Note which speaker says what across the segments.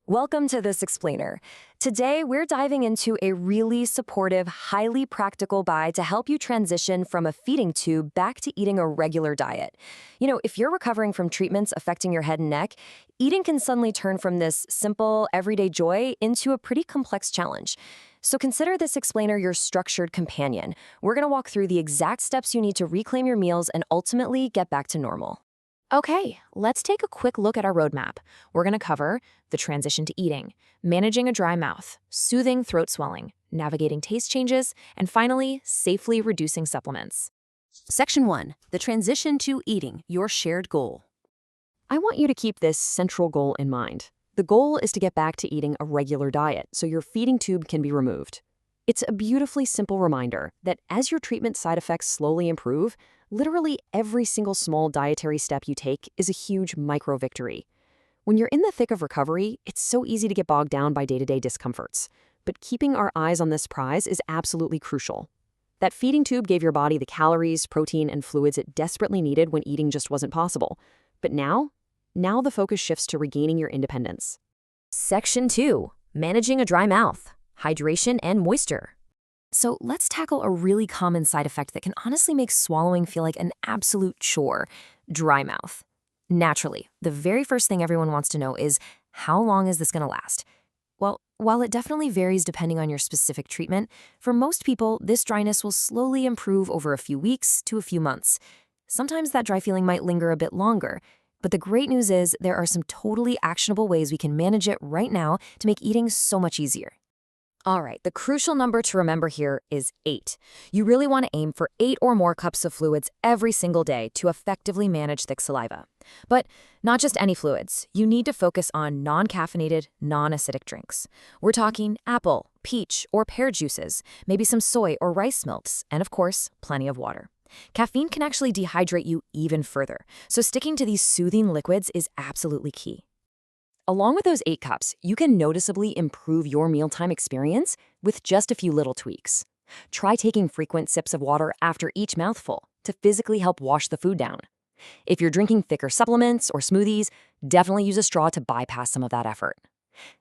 Speaker 1: Welcome to This Explainer. Today, we're diving into a really supportive, highly practical buy to help you transition from a feeding tube back to eating a regular diet. If you're recovering from treatments affecting your head and neck, eating can suddenly turn from this simple, everyday joy into a pretty complex challenge. So consider This Explainer your structured companion. We're going to walk through the exact steps you need to reclaim your meals and ultimately get back to normal.
Speaker 2: Okay, let's take a quick look at our roadmap. We're going to cover the transition to eating, managing a dry mouth, soothing throat swelling, navigating taste changes, and finally, safely reducing supplements.
Speaker 3: Section 1. The transition to eating, your shared goal.
Speaker 1: I want you to keep this central goal in mind. The goal is to get back to eating a regular diet so your feeding tube can be removed. It's a beautifully simple reminder that as your treatment side effects slowly improve, literally every single small dietary step you take is a huge micro-victory. When you're in the thick of recovery, it's so easy to get bogged down by day-to-day discomforts. But keeping our eyes on this prize is absolutely crucial. That feeding tube gave your body the calories, protein, and fluids it desperately needed when eating just wasn't possible. But now the focus shifts to regaining your independence.
Speaker 2: Section 2. Managing a dry mouth, hydration and moisture. So let's tackle a really common side effect that can honestly make swallowing feel like an absolute chore: dry mouth. Naturally, the very first thing everyone wants to know is, how long is this going to last? Well, while it definitely varies depending on your specific treatment, for most people, this dryness will slowly improve over a few weeks to a few months. Sometimes that dry feeling might linger a bit longer, but the great news is there are some totally actionable ways we can manage it right now to make eating so much easier. All right, the crucial number to remember here is 8. You really want to aim for 8 or more cups of fluids every single day to effectively manage thick saliva. But not just any fluids. You need to focus on non-caffeinated, non-acidic drinks. We're talking apple, peach, or pear juices, maybe some soy or rice milks, and of course, plenty of water. Caffeine can actually dehydrate you even further, so sticking to these soothing liquids is absolutely key. Along with those 8 cups, you can noticeably improve your mealtime experience with just a few little tweaks. Try taking frequent sips of water after each mouthful to physically help wash the food down. If you're drinking thicker supplements or smoothies, definitely use a straw to bypass some of that effort.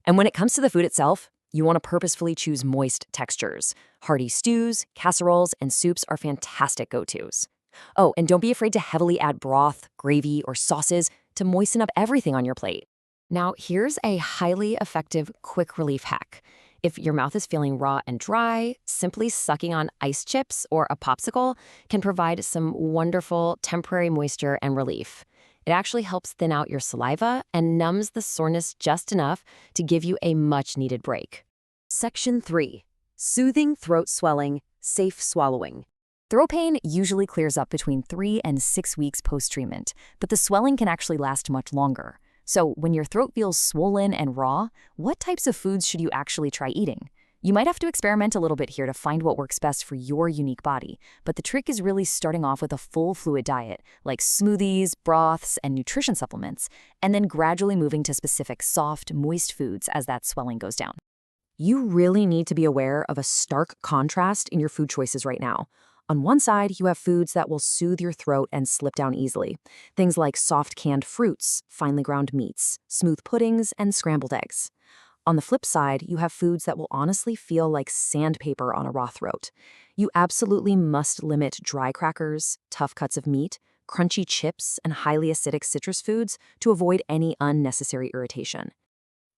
Speaker 2: And when it comes to the food itself, you want to purposefully choose moist textures. Hearty stews, casseroles, and soups are fantastic go-tos. Oh, and don't be afraid to heavily add broth, gravy, or sauces to moisten up everything on your plate. Now, here's a highly effective quick relief hack. If your mouth is feeling raw and dry, simply sucking on ice chips or a popsicle can provide some wonderful temporary moisture and relief. It actually helps thin out your saliva and numbs the soreness just enough to give you a much-needed break.
Speaker 3: Section 3. Soothing throat swelling, safe swallowing.
Speaker 2: Throat pain usually clears up between 3 and 6 weeks post-treatment, but the swelling can actually last much longer. So when your throat feels swollen and raw, what types of foods should you actually try eating? You might have to experiment a little bit here to find what works best for your unique body, but the trick is really starting off with a full fluid diet, like smoothies, broths, and nutrition supplements, and then gradually moving to specific soft, moist foods as that swelling goes down. You really need to be aware of a stark contrast in your food choices right now. On one side, you have foods that will soothe your throat and slip down easily. Things like soft canned fruits, finely ground meats, smooth puddings, and scrambled eggs. On the flip side, you have foods that will honestly feel like sandpaper on a raw throat. You absolutely must limit dry crackers, tough cuts of meat, crunchy chips, and highly acidic citrus foods to avoid any unnecessary irritation.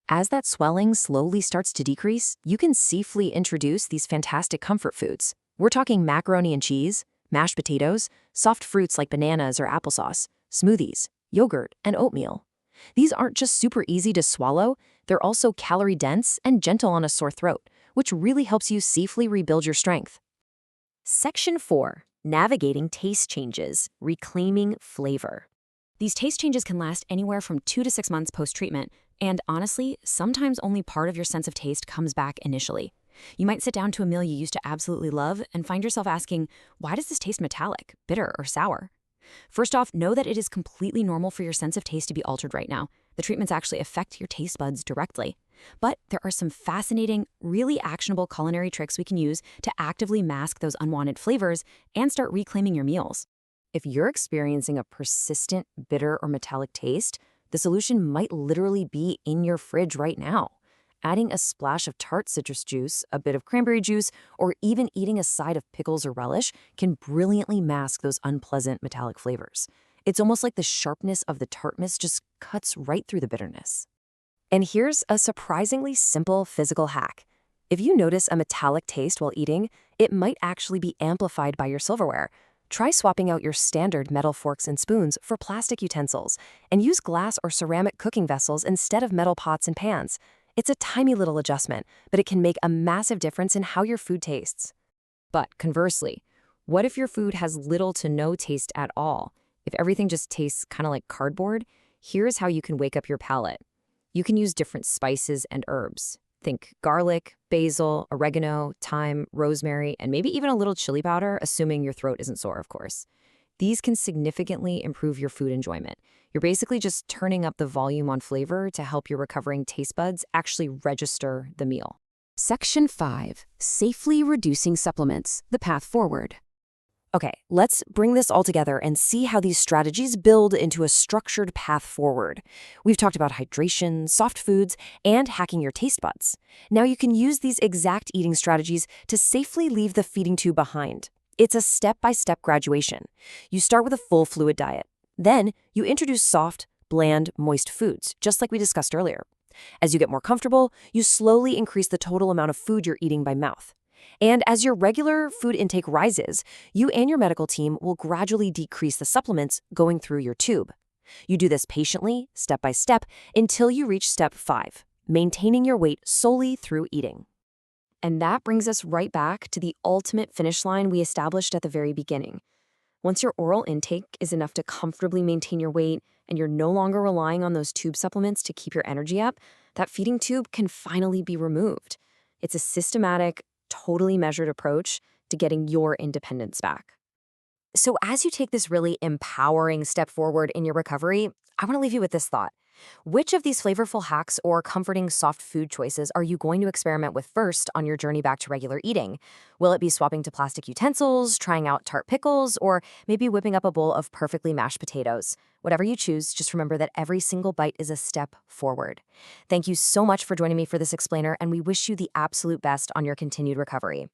Speaker 2: As that swelling slowly starts to decrease, you can safely introduce these fantastic comfort foods. We're talking macaroni and cheese, mashed potatoes, soft fruits like bananas or applesauce, smoothies, yogurt, and oatmeal. These aren't just super easy to swallow, they're also calorie-dense and gentle on a sore throat, which really helps you safely rebuild your strength.
Speaker 3: Section 4. Navigating taste changes, reclaiming flavor.
Speaker 2: These taste changes can last anywhere from 2 to 6 months post-treatment, and honestly, sometimes only part of your sense of taste comes back initially. You might sit down to a meal you used to absolutely love and find yourself asking, why does this taste metallic, bitter, or sour? First off, know that it is completely normal for your sense of taste to be altered right now. The treatments actually affect your taste buds directly. But there are some fascinating, really actionable culinary tricks we can use to actively mask those unwanted flavors and start reclaiming your meals.
Speaker 1: If you're experiencing a persistent bitter or metallic taste,
Speaker 2: The solution might literally be in your fridge right now. Adding a splash of tart citrus juice, a bit of cranberry juice, or even eating a side of pickles or relish can brilliantly mask those unpleasant metallic flavors. It's almost like the sharpness of the tartness just cuts right through the bitterness. And here's a surprisingly simple physical hack. If you notice a metallic taste while eating, it might actually be amplified by your silverware. Try swapping out your standard metal forks and spoons for plastic utensils, and use glass or ceramic cooking vessels instead of metal pots and pans. It's a tiny little adjustment, but it can make a massive difference in how your food tastes.
Speaker 1: But conversely, what if your food has little to no taste at all? If everything just tastes kind of like cardboard, here's how you can wake up your palate. You can use different spices and herbs. Think garlic, basil, oregano, thyme, rosemary, and maybe even a little chili powder, assuming your throat isn't sore, of course. These can significantly improve your food enjoyment. You're basically just turning up the volume on flavor to help your recovering taste buds actually register the meal.
Speaker 3: Section 5. Safely reducing supplements, the path forward.
Speaker 2: Okay, let's bring this all together and see how these strategies build into a structured path forward. We've talked about hydration, soft foods, and hacking your taste buds. Now you can use these exact eating strategies to safely leave the feeding tube behind. It's a step-by-step graduation. You start with a full fluid diet. Then you introduce soft, bland, moist foods, just like we discussed earlier. As you get more comfortable, you slowly increase the total amount of food you're eating by mouth. And as your regular food intake rises, you and your medical team will gradually decrease the supplements going through your tube. You do this patiently, step by step, until you reach step 5, maintaining your weight solely through eating. And that brings us right back to the ultimate finish line we established at the very beginning. Once your oral intake is enough to comfortably maintain your weight and you're no longer relying on those tube supplements to keep your energy up, that feeding tube can finally be removed. It's a systematic, totally measured approach to getting your independence back. So as you take this really empowering step forward in your recovery, I want to leave you with this thought. Which of these flavorful hacks or comforting soft food choices are you going to experiment with first on your journey back to regular eating? Will it be swapping to plastic utensils, trying out tart pickles, or maybe whipping up a bowl of perfectly mashed potatoes? Whatever you choose, just remember that every single bite is a step forward. Thank you so much for joining me for this explainer, and we wish you the absolute best on your continued recovery.